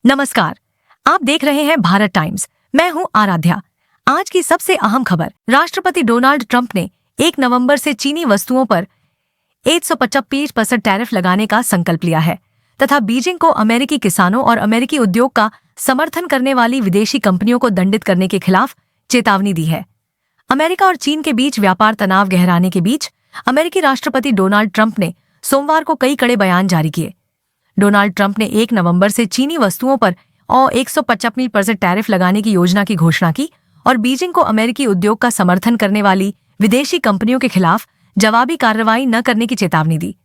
नमस्कार, आप देख रहे हैं भारत टाइम्स। मैं हूं आराध्या। आज की सबसे अहम खबर, राष्ट्रपति डोनाल्ड ट्रंप ने 1 नवंबर से चीनी वस्तुओं पर 125% टैरिफ लगाने का संकल्प लिया है तथा बीजिंग को अमेरिकी किसानों और अमेरिकी उद्योग का समर्थन करने वाली विदेशी कंपनियों को दंडित करने के खिलाफ चेतावनी दी है। अमेरिका और चीन के बीच व्यापार तनाव गहराने के बीच अमेरिकी राष्ट्रपति डोनाल्ड ट्रंप ने सोमवार को कई कड़े बयान जारी किए। डोनाल्ड ट्रंप ने 1 नवंबर से चीनी वस्तुओं पर 125% टैरिफ लगाने की योजना की घोषणा की और बीजिंग को अमेरिकी उद्योग का समर्थन करने वाली विदेशी कंपनियों के खिलाफ जवाबी कार्रवाई न करने की चेतावनी दी।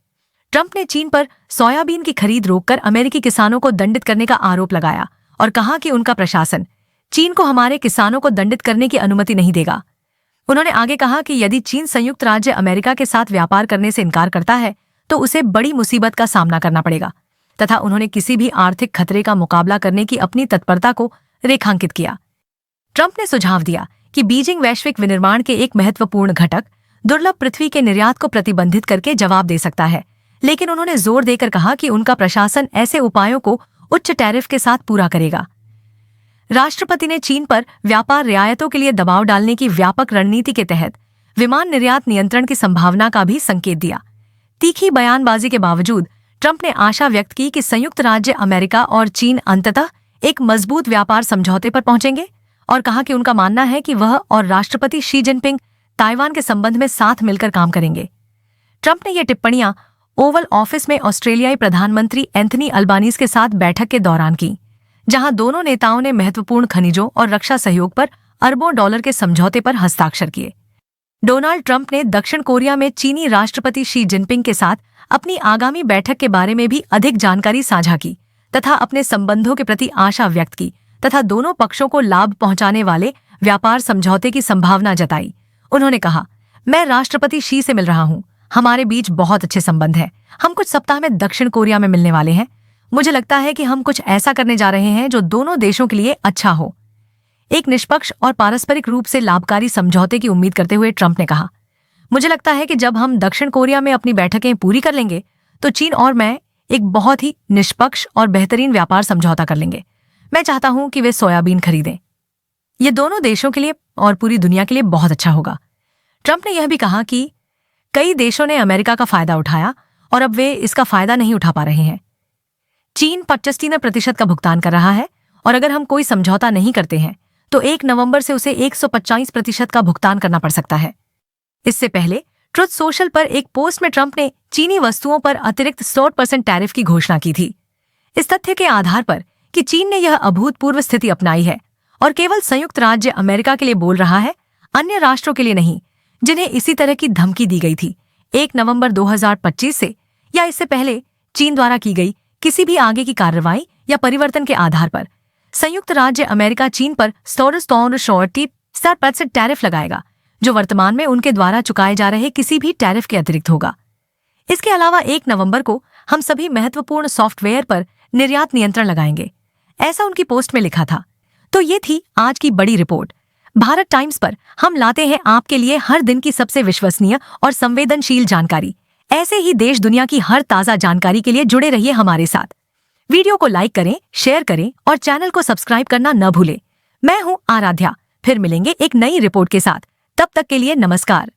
ट्रंप ने चीन पर सोयाबीन की खरीद रोककर अमेरिकी किसानों को दंडित करने का आरोप लगाया और कहा कि उनका प्रशासन चीन को हमारे किसानों को दंडित करने की अनुमति नहीं देगा। उन्होंने आगे कहा कि यदि चीन संयुक्त राज्य अमेरिका के साथ व्यापार करने से इनकार करता है तो उसे बड़ी मुसीबत का सामना करना पड़ेगा तथा उन्होंने किसी भी आर्थिक खतरे का मुकाबला करने की अपनी तत्परता को रेखांकित किया। ट्रंप ने सुझाव दिया कि बीजिंग वैश्विक विनिर्माण के एक महत्वपूर्ण घटक दुर्लभ पृथ्वी के निर्यात को प्रतिबंधित करके जवाब दे सकता है, लेकिन उन्होंने जोर देकर कहा कि उनका प्रशासन ऐसे उपायों को उच्च टैरिफ के साथ पूरा करेगा। राष्ट्रपति ने चीन पर व्यापार रियायतों के लिए दबाव डालने की व्यापक रणनीति के तहत विमान निर्यात नियंत्रण की संभावना का भी संकेत दिया। तीखी बयानबाजी के बावजूद ट्रंप ने आशा व्यक्त की कि संयुक्त राज्य अमेरिका और चीन अंततः एक मजबूत व्यापार समझौते पर पहुंचेंगे और कहा कि उनका मानना है कि वह और राष्ट्रपति शी जिनपिंग ताइवान के संबंध में साथ मिलकर काम करेंगे। ट्रंप ने ये टिप्पणियां ओवल ऑफिस में ऑस्ट्रेलियाई प्रधानमंत्री एंथनी अल्बानीज के साथ बैठक के दौरान की, जहां दोनों नेताओं ने महत्वपूर्ण खनिजों और रक्षा सहयोग पर अरबों डॉलर के समझौते पर हस्ताक्षर किए। डोनाल्ड ट्रंप ने दक्षिण कोरिया में चीनी राष्ट्रपति शी जिनपिंग के साथ अपनी आगामी बैठक के बारे में भी अधिक जानकारी साझा की तथा अपने संबंधों के प्रति आशा व्यक्त की तथा दोनों पक्षों को लाभ पहुंचाने वाले व्यापार समझौते की संभावना जताई। उन्होंने कहा, मैं राष्ट्रपति शी से मिल रहा हूं, हमारे बीच बहुत अच्छे संबंध हैं। हम कुछ सप्ताह में दक्षिण कोरिया में मिलने वाले हैं। मुझे लगता है कि हम कुछ ऐसा करने जा रहे हैं जो दोनों देशों के लिए अच्छा हो। एक निष्पक्ष और पारस्परिक रूप से लाभकारी समझौते की उम्मीद करते हुए ट्रंप ने कहा, मुझे लगता है कि जब हम दक्षिण कोरिया में अपनी बैठकें पूरी कर लेंगे तो चीन और मैं एक बहुत ही निष्पक्ष और बेहतरीन व्यापार समझौता कर लेंगे। मैं चाहता हूं कि वे सोयाबीन खरीदें। ये दोनों देशों के लिए और पूरी दुनिया के लिए बहुत अच्छा होगा। ट्रंप ने यह भी कहा कि कई देशों ने अमेरिका का फायदा उठाया और अब वे इसका फायदा नहीं उठा पा रहे हैं। चीन 75% का भुगतान कर रहा है और अगर हम कोई समझौता नहीं करते हैं तो 1 नवंबर से उसे 125% का भुगतान करना पड़ सकता है। इससे पहले ट्रुथ सोशल पर एक पोस्ट में ट्रंप ने चीनी वस्तुओं पर अतिरिक्त 100% टैरिफ की घोषणा की थी। इस तथ्य के आधार पर कि चीन ने यह अभूतपूर्व स्थिति अपनाई है और केवल संयुक्त राज्य अमेरिका के लिए बोल रहा है, अन्य राष्ट्रों के लिए नहीं, जिन्हें इसी तरह की धमकी दी गई थी। 1 नवंबर 2025 से या इससे पहले चीन द्वारा की गई किसी भी आगे की कार्रवाई या परिवर्तन के आधार पर संयुक्त राज्य अमेरिका चीन पर 100% टैरिफ लगाएगा, जो वर्तमान में उनके द्वारा चुकाए जा रहे किसी भी टैरिफ के अतिरिक्त होगा। इसके अलावा 1 नवंबर को हम सभी महत्वपूर्ण सॉफ्टवेयर पर निर्यात नियंत्रण लगाएंगे, ऐसा उनकी पोस्ट में लिखा था। तो ये थी आज की बड़ी रिपोर्ट। भारत टाइम्स पर हम लाते हैं आपके लिए हर दिन की सबसे विश्वसनीय और संवेदनशील जानकारी। ऐसे ही देश दुनिया की हर ताजा जानकारी के लिए जुड़े रहिए हमारे साथ। वीडियो को लाइक करें, शेयर करें और चैनल को सब्सक्राइब करना न भूलें। मैं हूं आराध्या, फिर मिलेंगे एक नई रिपोर्ट के साथ। तब तक के लिए नमस्कार।